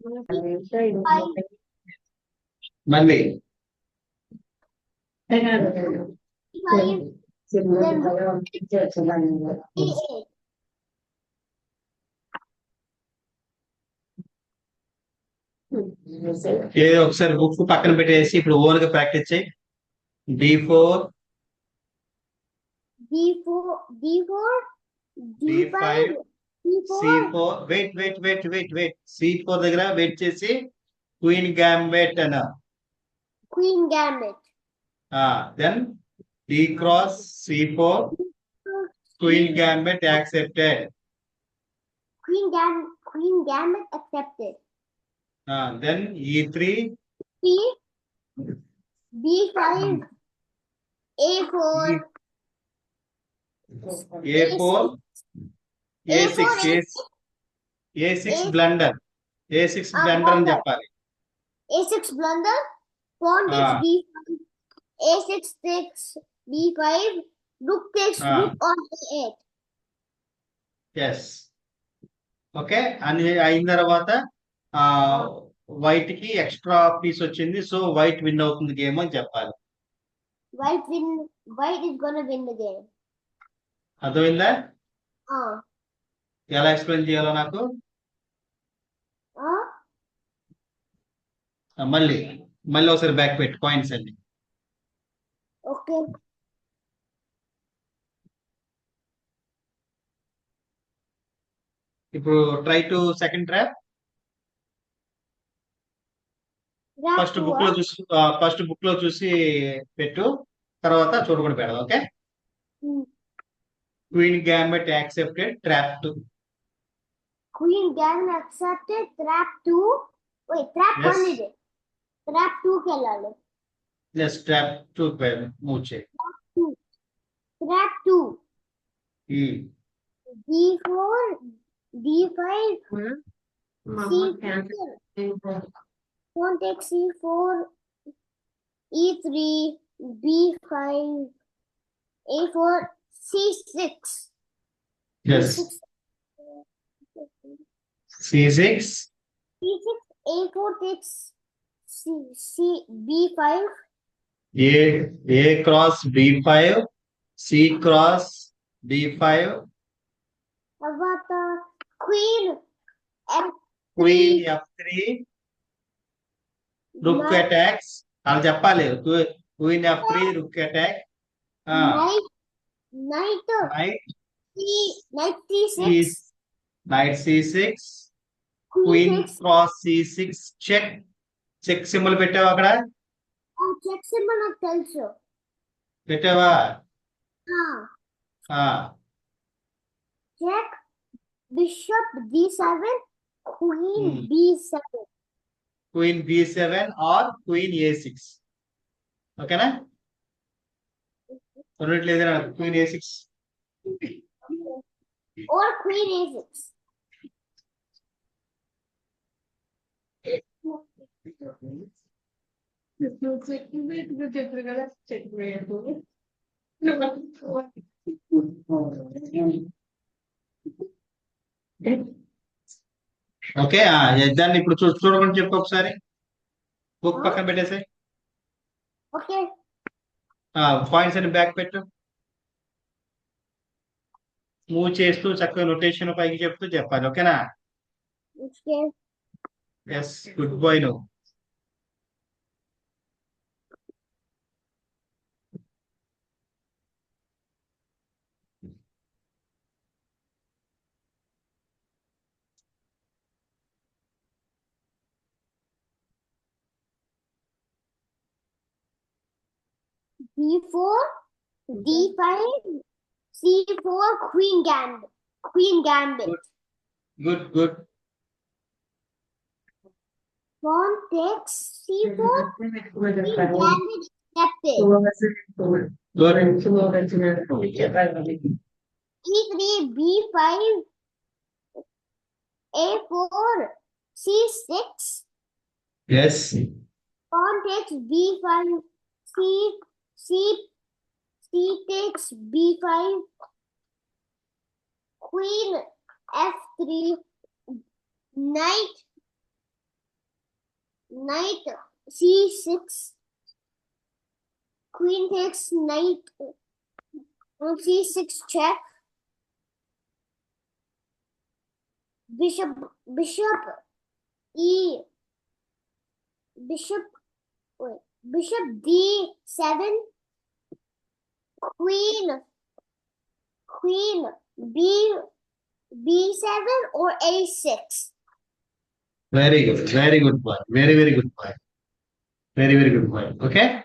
E5, మళ్ళీ E5, then rook E8. ఏదో ఒకసారి బుక్ పక్కన పెట్టేసి ఇప్పుడు ఓన్ గా ప్రాక్టీస్ చేయి. D4 D4, D4, D5 D5, D4, C4 wait C4 దగ్గర వెయిట్ చేసి క్వీన్ గ్యాంబెట్ అన్న Queen Gambit. Then D cross C4 queen gambit accepted Queen Gambit accepted. Then E3 C, B5, A4, A4 A6 A6 blunder A6 blunder అని చెప్పాలి. A6 blunder, pawn takes B5, A6 takes B5, rook takes rook on A8. Yes okay అని అయిన తర్వాత white కి extra piece వచ్చింది, so white win అవుతుంది game అని చెప్పాలి. White is gonna win the game. అర్థమైందా? ఎలా ఎక్స్ప్లెయిన్ చేయాలో నాకు మళ్ళీ ఒకసారి బ్యాక్ పెట్టి పాయింట్స్ అన్ని. ఓకే, ఇప్పుడు try to second trap. First book లో చూసి పెట్టు, తర్వాత చూడకుండా పెడదాం. Okay. Queen gambit accepted trap 2. Queen Gambit accepted trap 2. Wait, trap 1 is it? Trap 2 కి వెళ్ళాలి. Yes, trap 2 మూవ్ చేయి. Trap 2. D4, D5, C4. Pawn takes C4, E3, B5, A4, C6. Yes. C6. C6, A4 takes B5. A cross B5, C cross B5. తర్వాత Queen F3. Rook attacks. అది చెప్పాలి. Queen F3, rook attack. Knight C6. Knight C6. Queen cross C6. Check symbol పెట్టావా అక్కడ? Check symbol నాకు తెలుసు. పెట్టావా? Check bishop D7, Queen B7. Queen B7 or Queen A6. ఓకేనా? లేదా Queen A6 or Queen A6. Okay. దాన్ని ఇప్పుడు చూడకుండా చెప్పు ఒకసారి. బుక్ పక్కన పెట్టేసాయి. ఓకే, పాయింట్స్ అని బ్యాక్ పెట్టు. మూవ్ చేస్తూ చక్కగా నొటేషన్ పైకి చెప్తూ చెప్పాలి. ఓకేనా? Yes, good boy. నువ్వు D4, D5, C4, Queen Gambit. Good. Pawn takes C4, Queen Gambit accepted. E3, B5, A4, C6. Yes. Pawn takes B5, C takes B5, Queen F3, Knight knight c6, queen takes knight on c6 check, bishop e bishop d7, queen b7 or a6. Very good. Very good point. Very good point. Very good point. Okay.